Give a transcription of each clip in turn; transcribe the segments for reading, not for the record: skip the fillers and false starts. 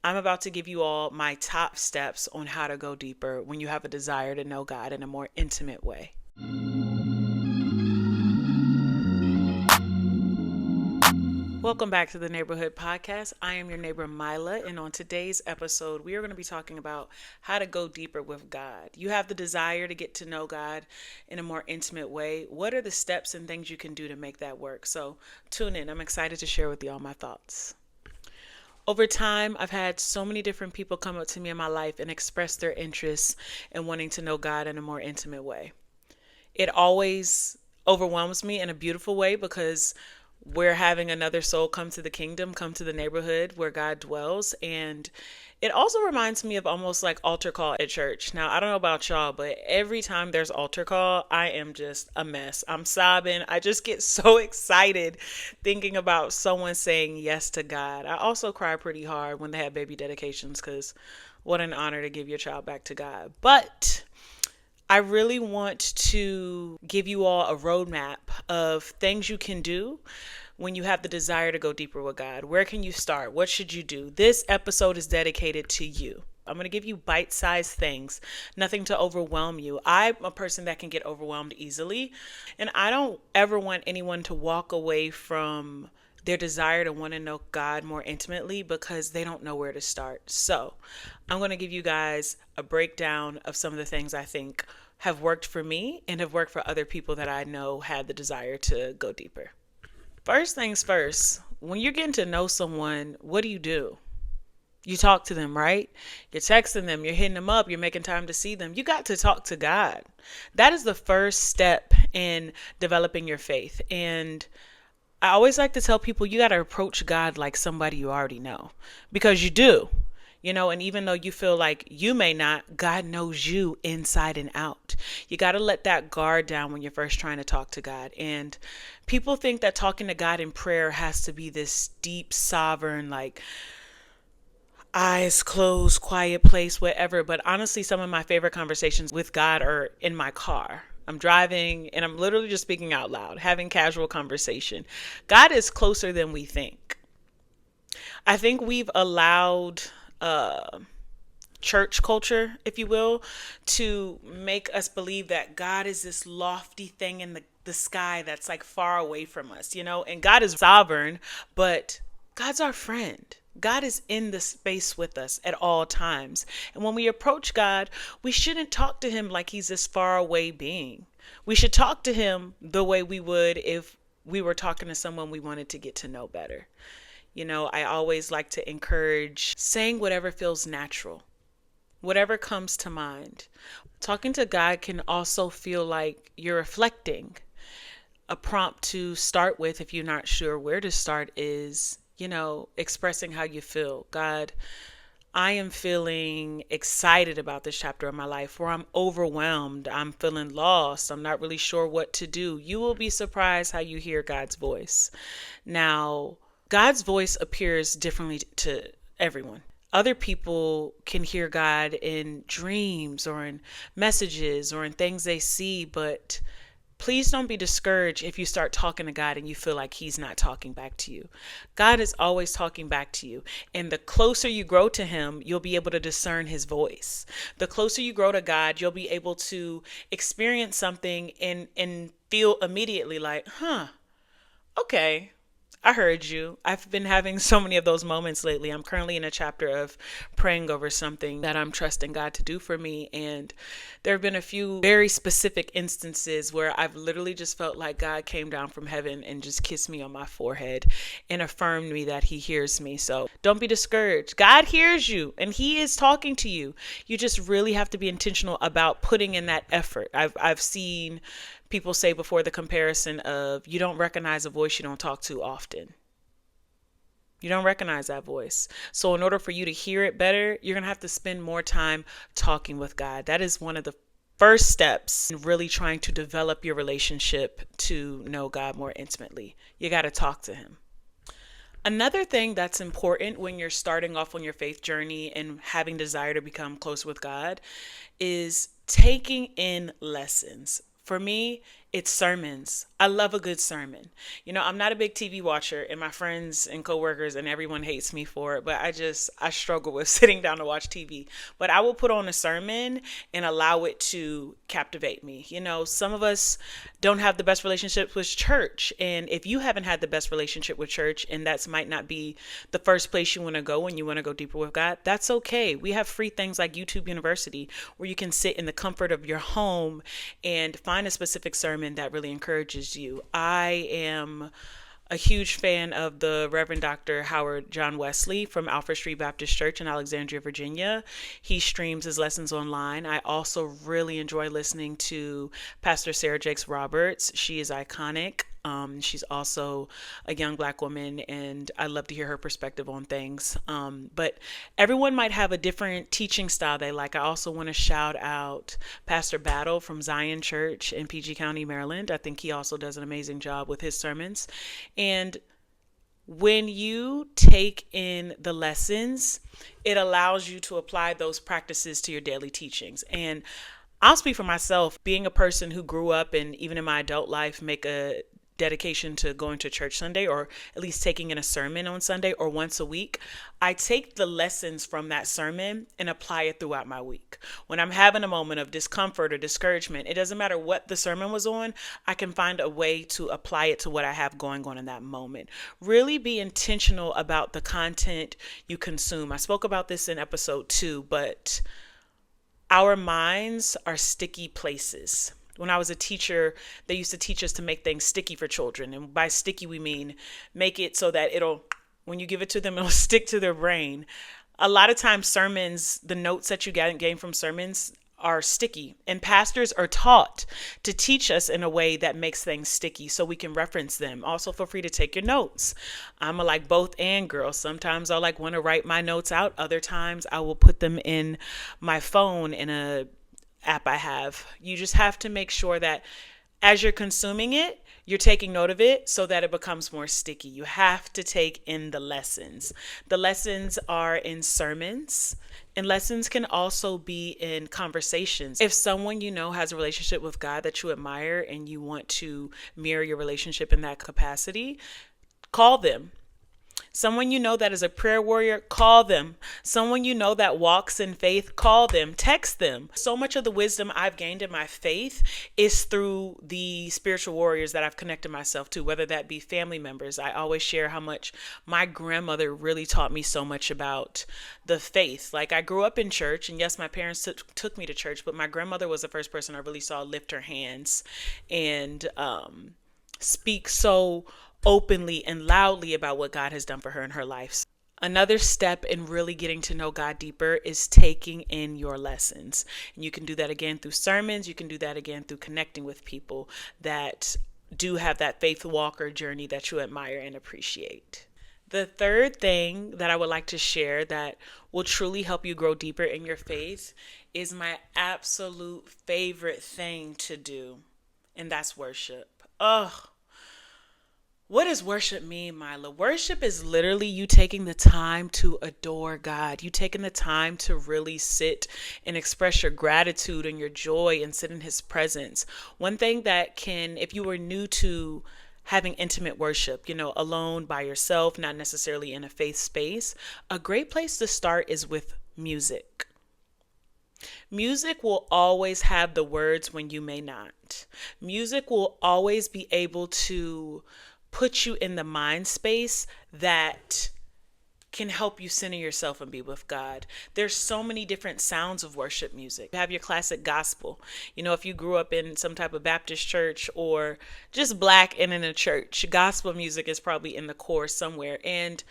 I'm about to give you all my top steps on how to go deeper when you have a desire to know God in a more intimate way. Welcome back to the Neighborhood Podcast. I am your neighbor Mila, and on today's episode, we are going to be talking about how to go deeper with God. You have the desire to get to know God in a more intimate way. What are the steps and things you can do to make that work? So tune in. I'm excited to share with you all my thoughts. Over time, I've had so many different people come up to me in my life and express their interest in wanting to know God in a more intimate way. It always overwhelms me in a beautiful way because we're having another soul come to the kingdom, come to the neighborhood where God dwells. And it also reminds me of almost like altar call at church. Now, I don't know about y'all, but every time there's altar call, I am just a mess. I'm sobbing. I just get so excited thinking about someone saying yes to God. I also cry pretty hard when they have baby dedications because what an honor to give your child back to God. But I really want to give you all a roadmap of things you can do when you have the desire to go deeper with God. Where can you start? What should you do? This episode is dedicated to you. I'm going to give you bite-sized things, nothing to overwhelm you. I'm a person that can get overwhelmed easily, and I don't ever want anyone to walk away from their desire to want to know God more intimately because they don't know where to start. So I'm going to give you guys a breakdown of some of the things I think have worked for me and have worked for other people that I know had the desire to go deeper. First things first, when you're getting to know someone, what do? You talk to them, right? You're texting them, you're hitting them up, you're making time to see them. You got to talk to God. That is the first step in developing your faith. And I always like to tell people you got to approach God like somebody you already know, because you do. And even though you feel like you may not, God knows you inside and out. You got to let that guard down when you're first trying to talk to God. And people think that talking to God in prayer has to be this deep, sovereign, like eyes closed, quiet place, whatever. But honestly, some of my favorite conversations with God are in my car. I'm driving and I'm literally just speaking out loud, having casual conversation. God is closer than we think. I think we've allowed church culture, if you will, to make us believe that God is this lofty thing in the sky that's like far away from us, and God is sovereign, but God's our friend. God is in the space with us at all times. And when we approach God, we shouldn't talk to him like he's this far away being. We should talk to him the way we would if we were talking to someone we wanted to get to know better. I always like to encourage saying whatever feels natural, whatever comes to mind. Talking to God can also feel like you're reflecting. A prompt to start with, if you're not sure where to start, is, expressing how you feel. God, I am feeling excited about this chapter of my life, or I'm overwhelmed. I'm feeling lost. I'm not really sure what to do. You will be surprised how you hear God's voice. Now, God's voice appears differently to everyone. Other people can hear God in dreams or in messages or in things they see, but please don't be discouraged if you start talking to God and you feel like he's not talking back to you. God is always talking back to you. And the closer you grow to him, you'll be able to discern his voice. The closer you grow to God, you'll be able to experience something and feel immediately like, okay, I heard you. I've been having so many of those moments lately. I'm currently in a chapter of praying over something that I'm trusting God to do for me. And there have been a few very specific instances where I've literally just felt like God came down from heaven and just kissed me on my forehead and affirmed me that he hears me. So don't be discouraged. God hears you and he is talking to you. You just really have to be intentional about putting in that effort. I've seen people say before the comparison of you don't recognize a voice you don't talk to often. You don't recognize that voice. So in order for you to hear it better, you're going to have to spend more time talking with God. That is one of the first steps in really trying to develop your relationship to know God more intimately. You got to talk to him. Another thing that's important when you're starting off on your faith journey and having desire to become close with God is taking in lessons. For me, It's sermons. I love a good sermon. I'm not a big TV watcher, and my friends and coworkers and everyone hates me for it, but I struggle with sitting down to watch TV. But I will put on a sermon and allow it to captivate me. Some of us don't have the best relationships with church, and if you haven't had the best relationship with church, and that's might not be the first place you want to go when you want to go deeper with God, that's okay. We have free things like YouTube University where you can sit in the comfort of your home and find a specific sermon that really encourages you. I am a huge fan of the Reverend Dr. Howard John Wesley from Alfred Street Baptist Church in Alexandria, Virginia. He streams his lessons online. I also really enjoy listening to Pastor Sarah Jakes Roberts. She is iconic. She's also a young Black woman, and I love to hear her perspective on things. But everyone might have a different teaching style they like. I also want to shout out Pastor Battle from Zion Church in PG County, Maryland. I think he also does an amazing job with his sermons. And when you take in the lessons, it allows you to apply those practices to your daily teachings. And I'll speak for myself, being a person who grew up and even in my adult life make a dedication to going to church Sunday, or at least taking in a sermon on Sunday or once a week. I take the lessons from that sermon and apply it throughout my week. When I'm having a moment of discomfort or discouragement, it doesn't matter what the sermon was on, I can find a way to apply it to what I have going on in that moment. Really be intentional about the content you consume. I spoke about this in episode 2, but our minds are sticky places. When I was a teacher, they used to teach us to make things sticky for children. And by sticky, we mean make it so that when you give it to them, it'll stick to their brain. A lot of times sermons, the notes that you gain from sermons are sticky, and pastors are taught to teach us in a way that makes things sticky so we can reference them. Also, feel free to take your notes. I'm a both and girl. Sometimes I'll want to write my notes out. Other times I will put them in my phone in a app I have. You just have to make sure that as you're consuming it, you're taking note of it so that it becomes more sticky. You have to take in the lessons. The lessons are in sermons, and lessons can also be in conversations. If someone has a relationship with God that you admire and you want to mirror your relationship in that capacity, call them. Someone that is a prayer warrior, call them. Someone that walks in faith, call them. Text them. So much of the wisdom I've gained in my faith is through the spiritual warriors that I've connected myself to, whether that be family members. I always share how much my grandmother really taught me so much about the faith. I grew up in church, and yes, my parents took me to church, but my grandmother was the first person I really saw lift her hands and speak so openly and loudly about what God has done for her in her life. Another step in really getting to know God deeper is taking in your lessons. And you can do that again through sermons. You can do that again through connecting with people that do have that faith walker journey that you admire and appreciate. The third thing that I would like to share that will truly help you grow deeper in your faith is my absolute favorite thing to do, and that's worship. What does worship mean, Mila? Worship is literally you taking the time to adore God. You taking the time to really sit and express your gratitude and your joy and sit in His presence. One thing that if you were new to having intimate worship, alone by yourself, not necessarily in a faith space, a great place to start is with music. Music will always have the words when you may not. Music will always be able to put you in the mind space that can help you center yourself and be with God. There's so many different sounds of worship music. You have your classic gospel. If you grew up in some type of Baptist church or just Black and in a church, gospel music is probably in the core somewhere. And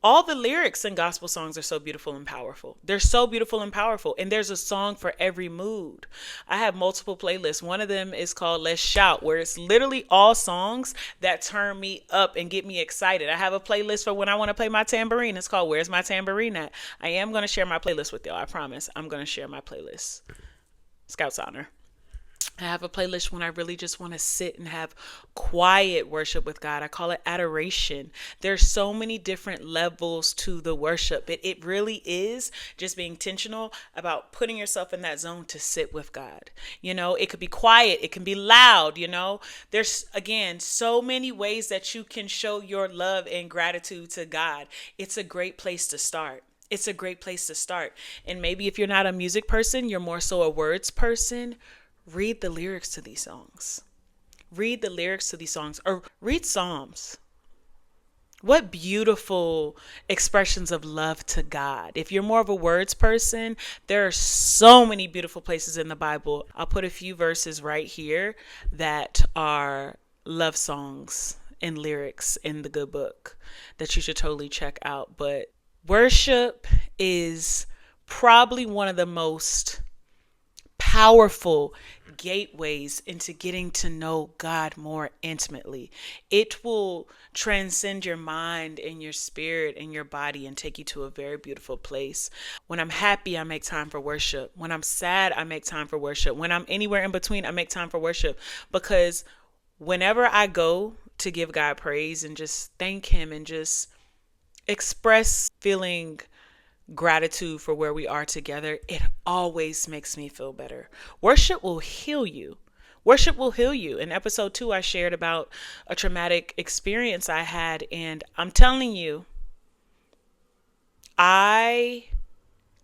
all the lyrics in gospel songs are so beautiful and powerful. They're so beautiful and powerful. And there's a song for every mood. I have multiple playlists. One of them is called Let's Shout, where it's literally all songs that turn me up and get me excited. I have a playlist for when I want to play my tambourine. It's called Where's My Tambourine At? I am going to share my playlist with y'all. I promise. I'm going to share my playlist. Scout's honor. I have a playlist when I really just want to sit and have quiet worship with God. I call it adoration. There's so many different levels to the worship. It really is just being intentional about putting yourself in that zone to sit with God. It could be quiet, it can be loud. There's, again, so many ways that you can show your love and gratitude to God. It's a great place to start. It's a great place to start. And maybe if you're not a music person, you're more so a words person. Read the lyrics to these songs. Read the lyrics to these songs, or read Psalms. What beautiful expressions of love to God. If you're more of a words person, there are so many beautiful places in the Bible. I'll put a few verses right here that are love songs and lyrics in the good book that you should totally check out. But worship is probably one of the most powerful gateways into getting to know God more intimately. It will transcend your mind and your spirit and your body and take you to a very beautiful place. When I'm happy, I make time for worship. When I'm sad, I make time for worship. When I'm anywhere in between, I make time for worship, because whenever I go to give God praise and just thank Him and just express feeling gratitude for where we are together, it always makes me feel better. Worship will heal you. Worship will heal you. In episode 2, I shared about a traumatic experience I had, and I'm telling you, I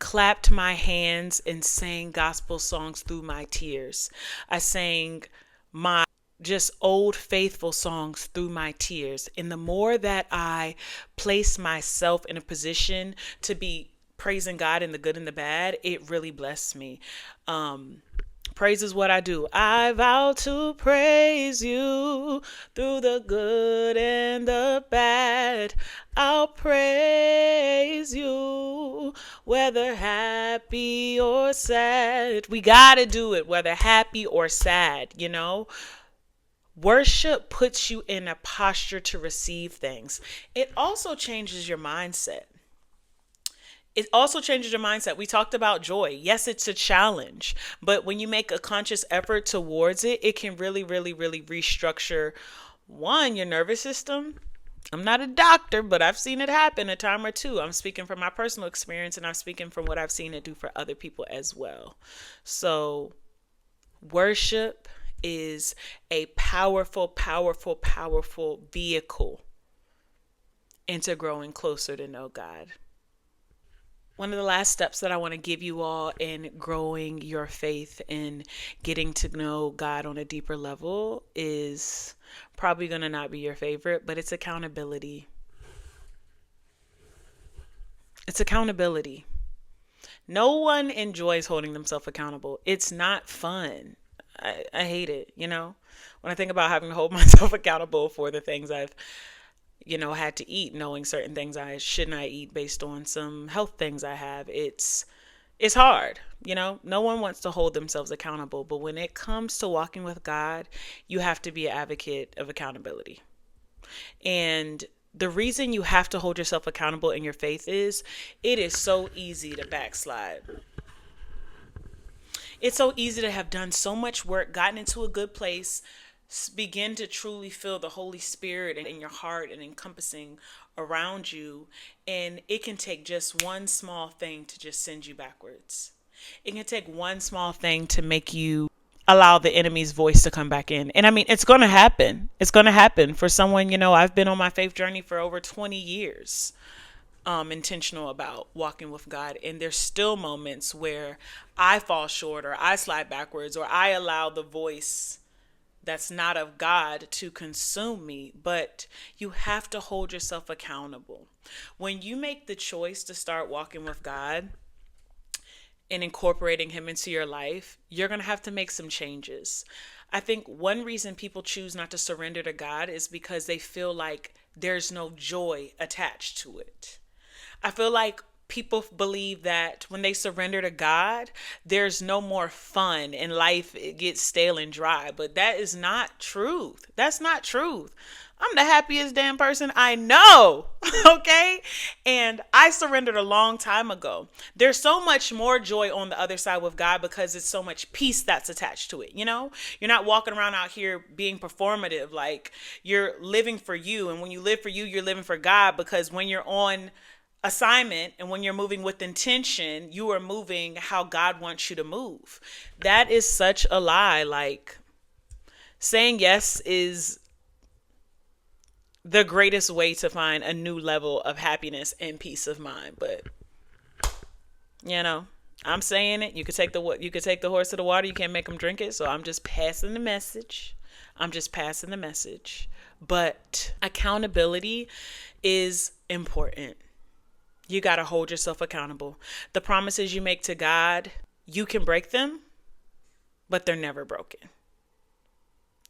clapped my hands and sang gospel songs through my tears. I sang my just old faithful songs through my tears. And the more that I place myself in a position to be praising God in the good and the bad, it really blessed me. Praise is what I do. I vow to praise you through the good and the bad. I'll praise you whether happy or sad. We gotta do it whether happy or sad. Worship puts you in a posture to receive things. It also changes your mindset. We talked about joy. Yes, it's a challenge, but when you make a conscious effort towards it, it can really, really, really restructure, one, your nervous system. I'm not a doctor, but I've seen it happen a time or two. I'm speaking from my personal experience, and I'm speaking from what I've seen it do for other people as well. So worship is a powerful, powerful, powerful vehicle into growing closer to know God. One of the last steps that I want to give you all in growing your faith and getting to know God on a deeper level is probably going to not be your favorite, but it's accountability. It's accountability. No one enjoys holding themselves accountable. It's not fun. I hate it, When I think about having to hold myself accountable for the things I've had to eat, knowing certain things I should not eat based on some health things I have. It's hard. No one wants to hold themselves accountable, but when it comes to walking with God, you have to be an advocate of accountability. And the reason you have to hold yourself accountable in your faith is it is so easy to backslide. It's so easy to have done so much work, gotten into a good place, begin to truly feel the Holy Spirit in your heart and encompassing around you. And it can take just one small thing to just send you backwards. It can take one small thing to make you allow the enemy's voice to come back in. And I mean, it's going to happen. It's going to happen for someone, I've been on my faith journey for over 20 years. Intentional about walking with God, and there's still moments where I fall short or I slide backwards or I allow the voice that's not of God to consume me. But you have to hold yourself accountable. When you make the choice to start walking with God and incorporating Him into your life, you're going to have to make some changes. I think one reason people choose not to surrender to God is because they feel like there's no joy attached to it. I feel like people believe that when they surrender to God, there's no more fun and life it gets stale and dry. But that is not truth. That's not truth. I'm the happiest damn person I know. Okay. And I surrendered a long time ago. There's so much more joy on the other side with God because it's so much peace that's attached to it. You're not walking around out here being performative. Like, you're living for you. And when you live for you, you're living for God, because when you're on assignment and when you're moving with intention, you are moving how God wants you to move. That is such a lie. Like, saying yes is the greatest way to find a new level of happiness and peace of mind. But I'm saying it. You could take the horse to the water. You can't make them drink it. So I'm just passing the message. But accountability is important. You got to hold yourself accountable. The promises you make to God, you can break them, but they're never broken.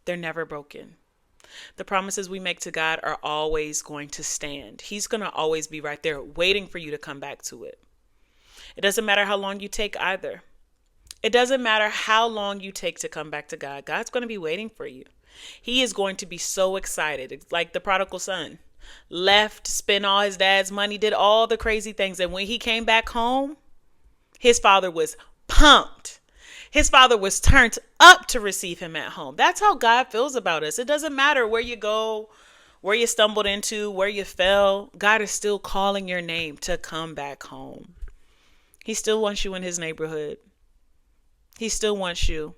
They're never broken. The promises we make to God are always going to stand. He's going to always be right there waiting for you to come back to it. It doesn't matter how long you take either. It doesn't matter how long you take to come back to God. God's going to be waiting for you. He is going to be so excited. It's like the prodigal son. Left, spent all his dad's money, did all the crazy things. And when he came back home, his father was pumped. His father was turned up to receive him at home. That's how God feels about us. It doesn't matter where you go, where you stumbled into, where you fell. God is still calling your name to come back home. He still wants you in his neighborhood. He still wants you.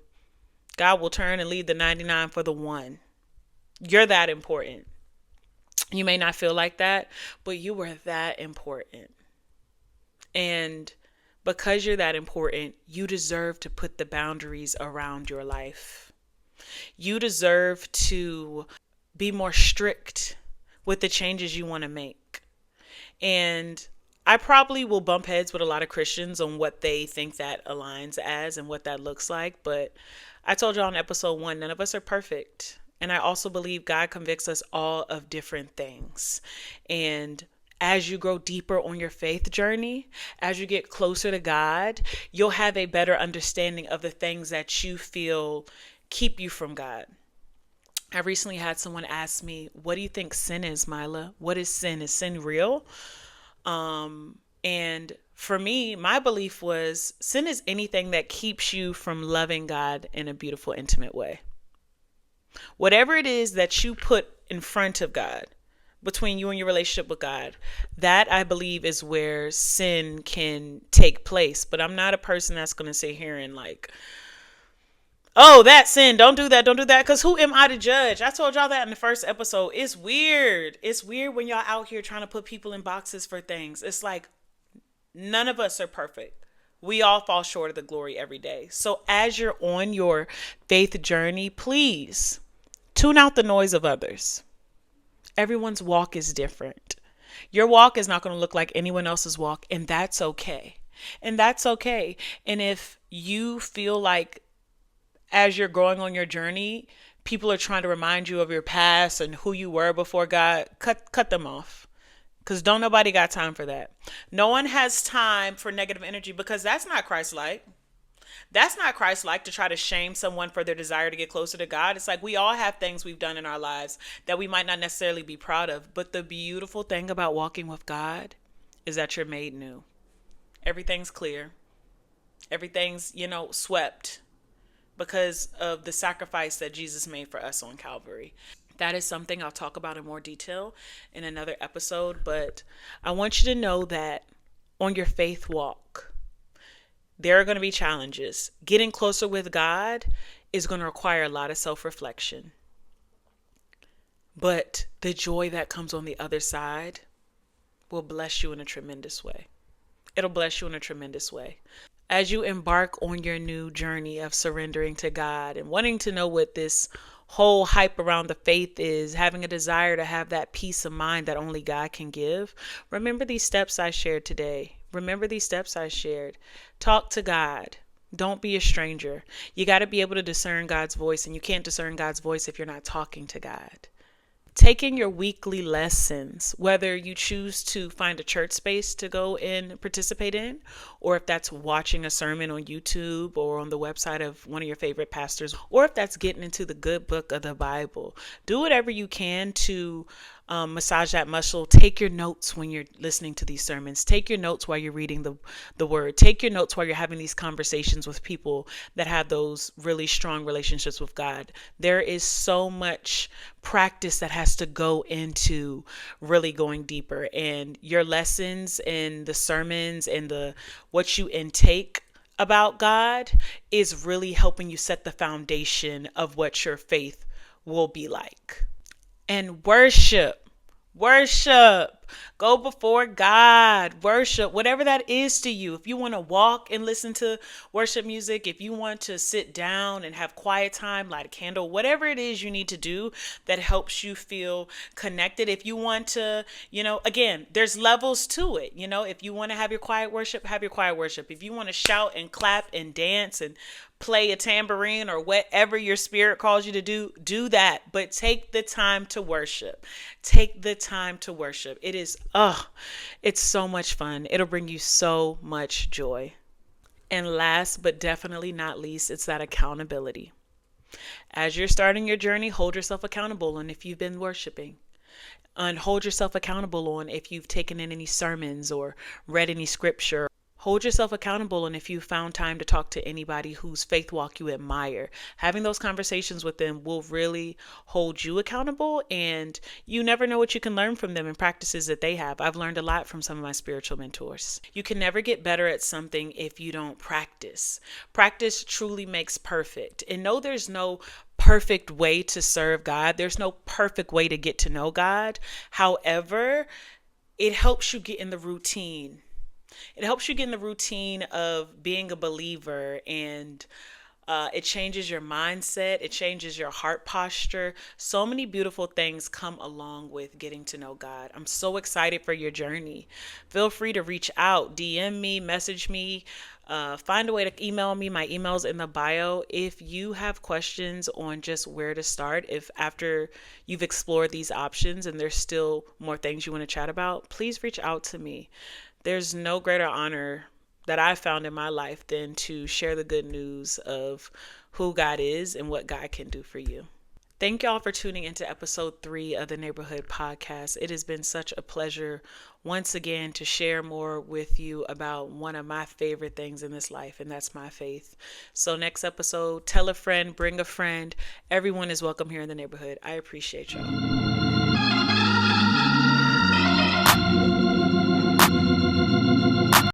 God will turn and leave the 99 for the one. You're that important. You may not feel like that, but you were that important. And because you're that important, you deserve to put the boundaries around your life. You deserve to be more strict with the changes you want to make. And I probably will bump heads with a lot of Christians on what they think that aligns as and what that looks like. But I told y'all in episode 1, none of us are perfect. And I also believe God convicts us all of different things. And as you grow deeper on your faith journey, as you get closer to God, you'll have a better understanding of the things that you feel keep you from God. I recently had someone ask me, what do you think sin is, Mila? What is sin? Is sin real? And for me, my belief was sin is anything that keeps you from loving God in a beautiful, intimate way. Whatever it is that you put in front of God, between you and your relationship with God, that I believe is where sin can take place. But I'm not a person that's going to sit here and like, oh, that's sin. Don't do that. Because who am I to judge? I told y'all that in the first episode. It's weird. It's weird when y'all out here trying to put people in boxes for things. It's like none of us are perfect. We all fall short of the glory every day. So as you're on your faith journey, please tune out the noise of others. Everyone's walk is different. Your walk is not going to look like anyone else's walk, and that's okay. And if you feel like as you're growing on your journey, people are trying to remind you of your past and who you were before God, cut them off. Because don't nobody got time for that. No one has time for negative energy, because that's not Christ-like. That's not Christ-like to try to shame someone for their desire to get closer to God. It's like we all have things we've done in our lives that we might not necessarily be proud of. But the beautiful thing about walking with God is that you're made new. Everything's clear. Everything's, swept because of the sacrifice that Jesus made for us on Calvary. That is something I'll talk about in more detail in another episode. But I want you to know that on your faith walk, there are going to be challenges. Getting closer with God is going to require a lot of self-reflection. But the joy that comes on the other side will bless you in a tremendous way. It'll bless you in a tremendous way. As you embark on your new journey of surrendering to God and wanting to know what this whole hype around the faith is, having a desire to have that peace of mind that only God can give, remember these steps I shared today. Talk to God. Don't be a stranger. You got to be able to discern God's voice, and you can't discern God's voice if you're not talking to God. taking your weekly lessons, whether you choose to find a church space to go and participate in, or if that's watching a sermon on YouTube or on the website of one of your favorite pastors, or if that's getting into the good book of the Bible. Do whatever you can to massage that muscle. Take your notes when you're listening to these sermons. Take your notes while you're reading the word. Take your notes while you're having these conversations with people that have those really strong relationships with God. There is so much practice that has to go into really going deeper, and your lessons and the sermons and the what you intake about God is really helping you set the foundation of what your faith will be like. And worship, go before God, worship, whatever that is to you. If you want to walk and listen to worship music, if you want to sit down and have quiet time, light a candle, whatever it is you need to do that helps you feel connected. If you want to, again, there's levels to it. If you want to have your quiet worship, have your quiet worship. If you want to shout and clap and dance and play a tambourine or whatever your spirit calls you to do that. But take the time to worship. Take the time to worship. It's so much fun. It'll bring you so much joy. And last but definitely not least, it's that accountability. As you're starting your journey, hold yourself accountable. And if you've been worshiping, and hold yourself accountable on if you've taken in any sermons or read any scripture. Hold yourself accountable, and if you found time to talk to anybody whose faith walk you admire, having those conversations with them will really hold you accountable, and you never know what you can learn from them and practices that they have. I've learned a lot from some of my spiritual mentors. You can never get better at something if you don't practice. Practice truly makes perfect. And no, there's no perfect way to serve God. There's no perfect way to get to know God. However, it helps you get in the routine. It helps you get in the routine of being a believer, and it changes your mindset. It changes your heart posture. So many beautiful things come along with getting to know God. I'm so excited for your journey. Feel free to reach out, DM me, message me, find a way to email me. My email's in the bio. If you have questions on just where to start, if after you've explored these options and there's still more things you want to chat about, please reach out to me. There's no greater honor that I found in my life than to share the good news of who God is and what God can do for you. Thank y'all for tuning into episode 3 of the Neighborhood Podcast. It has been such a pleasure once again to share more with you about one of my favorite things in this life, and that's my faith. So next episode, tell a friend, bring a friend. Everyone is welcome here in the neighborhood. I appreciate y'all.